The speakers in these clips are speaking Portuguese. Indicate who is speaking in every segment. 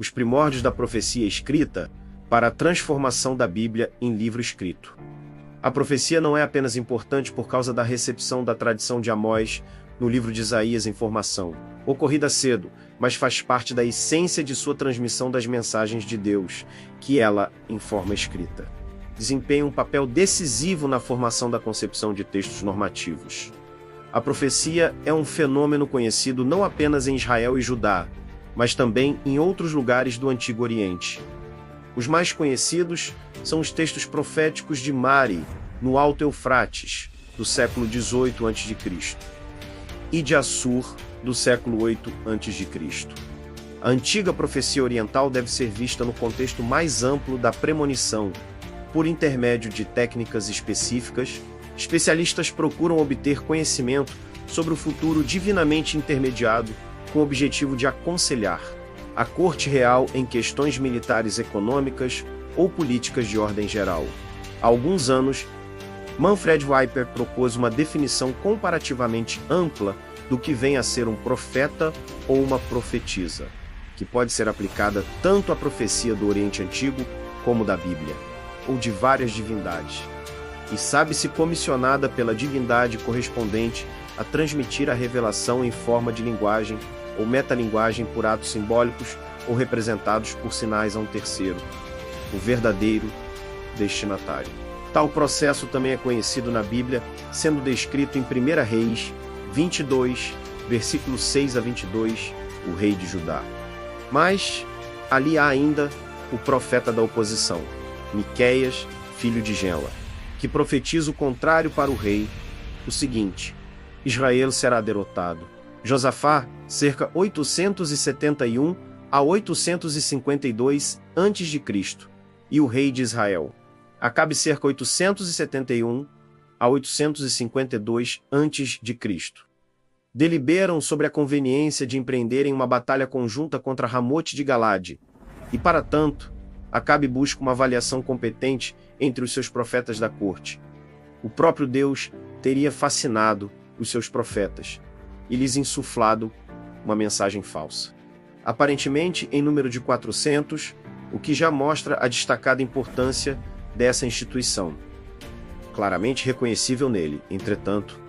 Speaker 1: os primórdios da profecia escrita, para a transformação da Bíblia em livro escrito. A profecia não é apenas importante por causa da recepção da tradição de Amós no livro de Isaías em formação, ocorrida cedo, mas faz parte da essência de sua transmissão das mensagens de Deus, que ela, em forma escrita, desempenha um papel decisivo na formação da concepção de textos normativos. A profecia é um fenômeno conhecido não apenas em Israel e Judá, mas também em outros lugares do Antigo Oriente. Os mais conhecidos são os textos proféticos de Mari, no Alto Eufrates, do século XVIII a.C., e de Assur, do século VIII a.C. A antiga profecia oriental deve ser vista no contexto mais amplo da premonição. Por intermédio de técnicas específicas, especialistas procuram obter conhecimento sobre o futuro divinamente intermediado com o objetivo de aconselhar a corte real em questões militares, econômicas ou políticas de ordem geral. Há alguns anos, Manfred Weiper propôs uma definição comparativamente ampla do que vem a ser um profeta ou uma profetisa, que pode ser aplicada tanto à profecia do Oriente Antigo como da Bíblia, ou de várias divindades, e sabe-se comissionada pela divindade correspondente a transmitir a revelação em forma de linguagem ou metalinguagem por atos simbólicos ou representados por sinais a um terceiro, o verdadeiro destinatário. Tal processo também é conhecido na Bíblia, sendo descrito em 1 Reis 22, versículos 6 a 22, o rei de Judá. Mas ali há ainda o profeta da oposição, Miqueias, filho de Genla, que profetiza o contrário para o rei, o seguinte: Israel será derrotado. Josafá, cerca 871 a 852 a.C., e o rei de Israel. Acabe, cerca 871 a 852 a.C. Deliberam sobre a conveniência de empreenderem uma batalha conjunta contra Ramote de Galade, e para tanto, Acabe busca uma avaliação competente entre os seus profetas da corte. O próprio Deus teria fascinado os seus profetas e lhes insuflado uma mensagem falsa. Aparentemente em número de 400, o que já mostra a destacada importância dessa instituição. Claramente reconhecível nele, entretanto,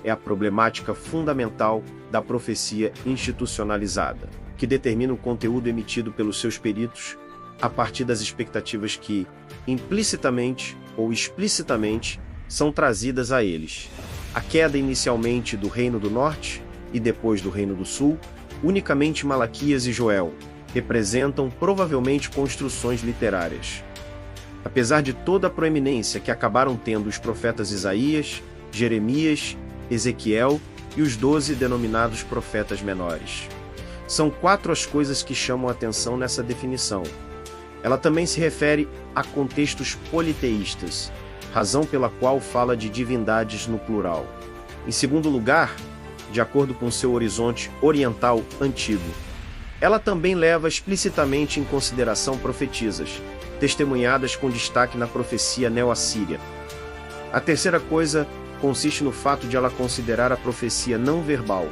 Speaker 1: é a problemática fundamental da profecia institucionalizada, que determina o conteúdo emitido pelos seus peritos a partir das expectativas que, implicitamente ou explicitamente, são trazidas a eles. A queda inicialmente do Reino do Norte e depois do Reino do Sul, unicamente Malaquias e Joel representam provavelmente construções literárias. Apesar de toda a proeminência que acabaram tendo os profetas Isaías, Jeremias, Ezequiel e os 12 denominados profetas menores. São 4 as coisas que chamam a atenção nessa definição. Ela também se refere a contextos politeístas, razão pela qual fala de divindades no plural. Em segundo lugar, de acordo com seu horizonte oriental antigo, ela também leva explicitamente em consideração profetisas, testemunhadas com destaque na profecia neo-assíria. A terceira coisa consiste no fato de ela considerar a profecia não verbal,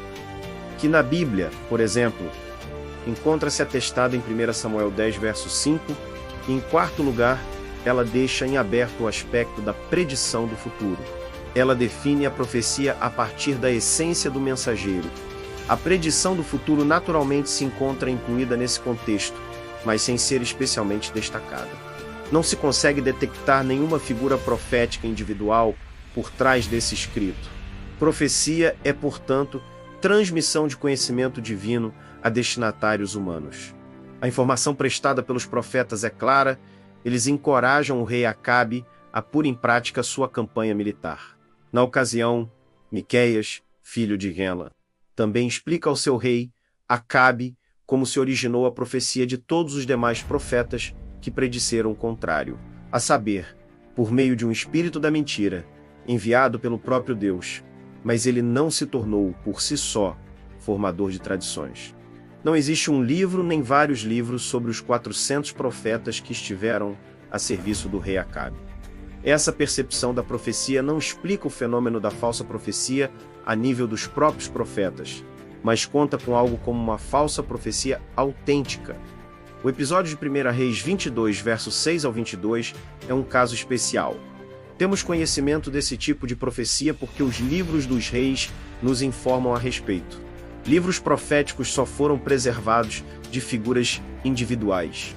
Speaker 1: que na Bíblia, por exemplo, encontra-se atestada em 1 Samuel 10, verso 5, e em quarto lugar, ela deixa em aberto o aspecto da predição do futuro. Ela define a profecia a partir da essência do mensageiro. A predição do futuro naturalmente se encontra incluída nesse contexto, mas sem ser especialmente destacada. Não se consegue detectar nenhuma figura profética individual por trás desse escrito. Profecia é, portanto, transmissão de conhecimento divino a destinatários humanos. A informação prestada pelos profetas é clara, eles encorajam o rei Acabe a pôr em prática sua campanha militar. Na ocasião, Miqueias, filho de Genla, também explica ao seu rei, Acabe, como se originou a profecia de todos os demais profetas que predisseram o contrário, a saber, por meio de um espírito da mentira, enviado pelo próprio Deus, mas ele não se tornou, por si só, formador de tradições. Não existe um livro nem vários livros sobre os 400 profetas que estiveram a serviço do rei Acabe. Essa percepção da profecia não explica o fenômeno da falsa profecia a nível dos próprios profetas, mas conta com algo como uma falsa profecia autêntica, O episódio de 1 Reis 22, versos 6 ao 22, é um caso especial. Temos conhecimento desse tipo de profecia porque os livros dos reis nos informam a respeito. Livros proféticos só foram preservados de figuras individuais,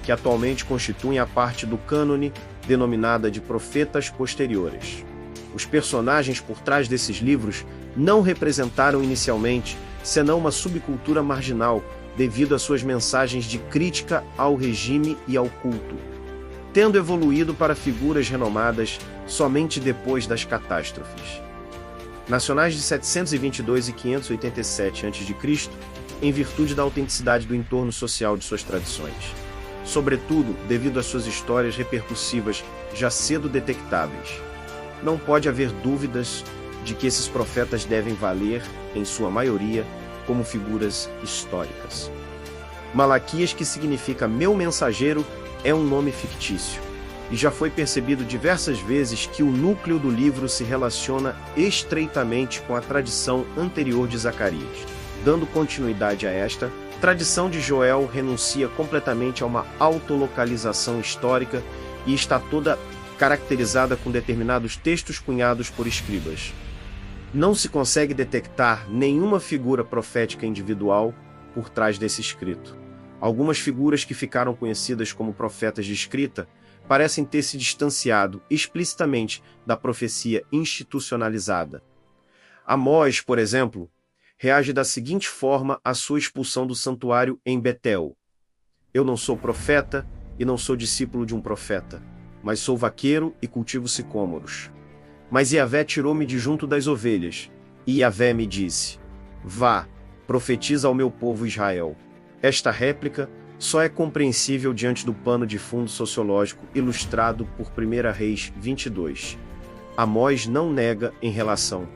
Speaker 1: que atualmente constituem a parte do cânone denominada de profetas posteriores. Os personagens por trás desses livros não representaram inicialmente senão uma subcultura marginal devido às suas mensagens de crítica ao regime e ao culto, tendo evoluído para figuras renomadas somente depois das catástrofes. Nacionais de 722 e 587 a.C., em virtude da autenticidade do entorno social de suas tradições, sobretudo devido às suas histórias repercussivas já cedo detectáveis. Não pode haver dúvidas de que esses profetas devem valer, em sua maioria, como figuras históricas. Malaquias, que significa meu mensageiro, é um nome fictício, e já foi percebido diversas vezes que o núcleo do livro se relaciona estreitamente com a tradição anterior de Zacarias. Dando continuidade a esta, a tradição de Joel renuncia completamente a uma autolocalização histórica e está toda caracterizada com determinados textos cunhados por escribas. Não se consegue detectar nenhuma figura profética individual por trás desse escrito. Algumas figuras que ficaram conhecidas como profetas de escrita parecem ter se distanciado explicitamente da profecia institucionalizada. Amós, por exemplo, reage da seguinte forma à sua expulsão do santuário em Betel: eu não sou profeta e não sou discípulo de um profeta, mas sou vaqueiro e cultivo sicômoros. Mas Yahvé tirou-me de junto das ovelhas, e Yahvé me disse: vá, profetiza ao meu povo Israel. Esta réplica só é compreensível diante do pano de fundo sociológico ilustrado por 1 Reis 22. Amós não nega em relação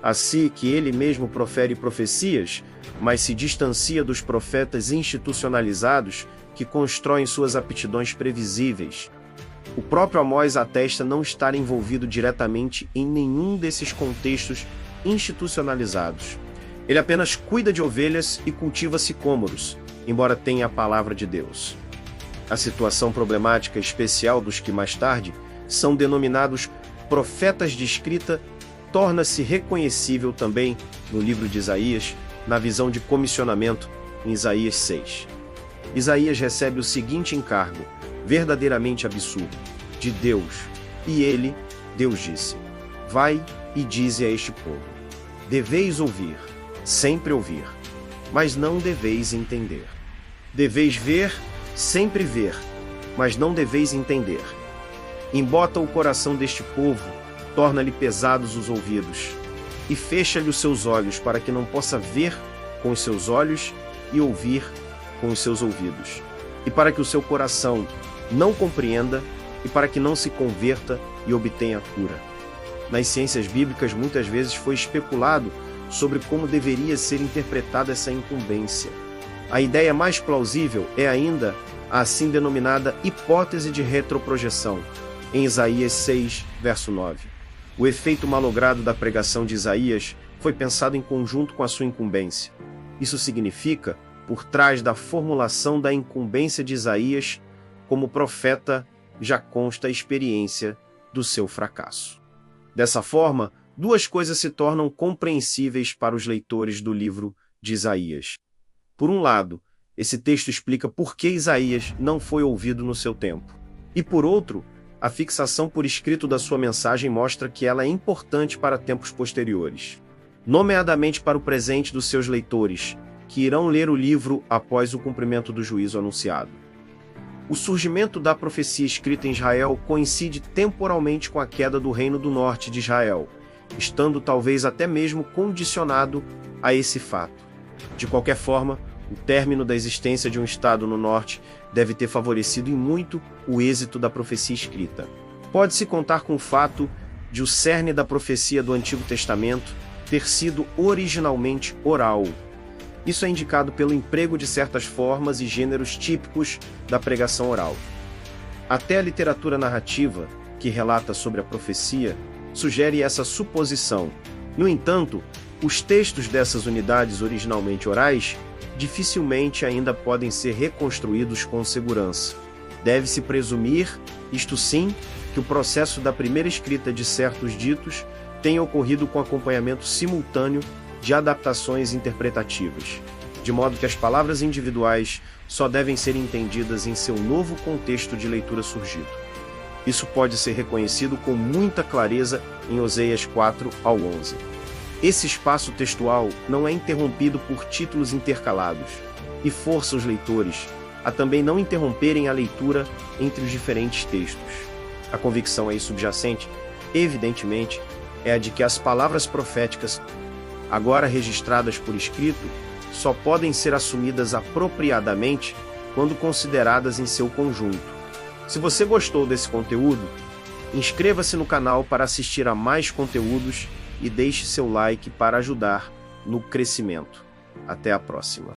Speaker 1: a si que ele mesmo profere profecias, mas se distancia dos profetas institucionalizados que constroem suas aptidões previsíveis. O próprio Amós atesta não estar envolvido diretamente em nenhum desses contextos institucionalizados. Ele apenas cuida de ovelhas e cultiva sicômoros, embora tenha a palavra de Deus. A situação problemática especial dos que mais tarde são denominados profetas de escrita torna-se reconhecível também no livro de Isaías, na visão de comissionamento em Isaías 6. Isaías recebe o seguinte encargo, verdadeiramente absurdo, de Deus, e ele, Deus disse: vai e dize a este povo: deveis ouvir, sempre ouvir, mas não deveis entender. Deveis ver, sempre ver, mas não deveis entender. Embota o coração deste povo, torna-lhe pesados os ouvidos, e fecha-lhe os seus olhos, para que não possa ver com os seus olhos e ouvir com os seus ouvidos, e para que o seu coração não compreenda, e para que não se converta e obtenha a cura. Nas ciências bíblicas, muitas vezes foi especulado sobre como deveria ser interpretada essa incumbência. A ideia mais plausível é ainda a assim denominada hipótese de retroprojeção, em Isaías 6, verso 9. O efeito malogrado da pregação de Isaías foi pensado em conjunto com a sua incumbência. Isso significa, por trás da formulação da incumbência de Isaías, como profeta, já consta a experiência do seu fracasso. Dessa forma, duas coisas se tornam compreensíveis para os leitores do livro de Isaías. Por um lado, esse texto explica por que Isaías não foi ouvido no seu tempo. E por outro, a fixação por escrito da sua mensagem mostra que ela é importante para tempos posteriores, nomeadamente para o presente dos seus leitores, que irão ler o livro após o cumprimento do juízo anunciado. O surgimento da profecia escrita em Israel coincide temporalmente com a queda do Reino do Norte de Israel, estando talvez até mesmo condicionado a esse fato. De qualquer forma, o término da existência de um Estado no Norte deve ter favorecido em muito o êxito da profecia escrita. Pode-se contar com o fato de o cerne da profecia do Antigo Testamento ter sido originalmente oral. Isso é indicado pelo emprego de certas formas e gêneros típicos da pregação oral. Até a literatura narrativa, que relata sobre a profecia, sugere essa suposição. No entanto, Os textos dessas unidades originalmente orais dificilmente ainda podem ser reconstruídos com segurança. Deve-se presumir, isto sim, que o processo da primeira escrita de certos ditos tenha ocorrido com acompanhamento simultâneo de adaptações interpretativas, de modo que as palavras individuais só devem ser entendidas em seu novo contexto de leitura surgido. Isso pode ser reconhecido com muita clareza em Oséias 4 ao 11. Esse espaço textual não é interrompido por títulos intercalados e força os leitores a também não interromperem a leitura entre os diferentes textos. A convicção aí subjacente, evidentemente, é a de que as palavras proféticas, agora registradas por escrito, só podem ser assumidas apropriadamente quando consideradas em seu conjunto. Se você gostou desse conteúdo, inscreva-se no canal para assistir a mais conteúdos e deixe seu like para ajudar no crescimento. Até a próxima.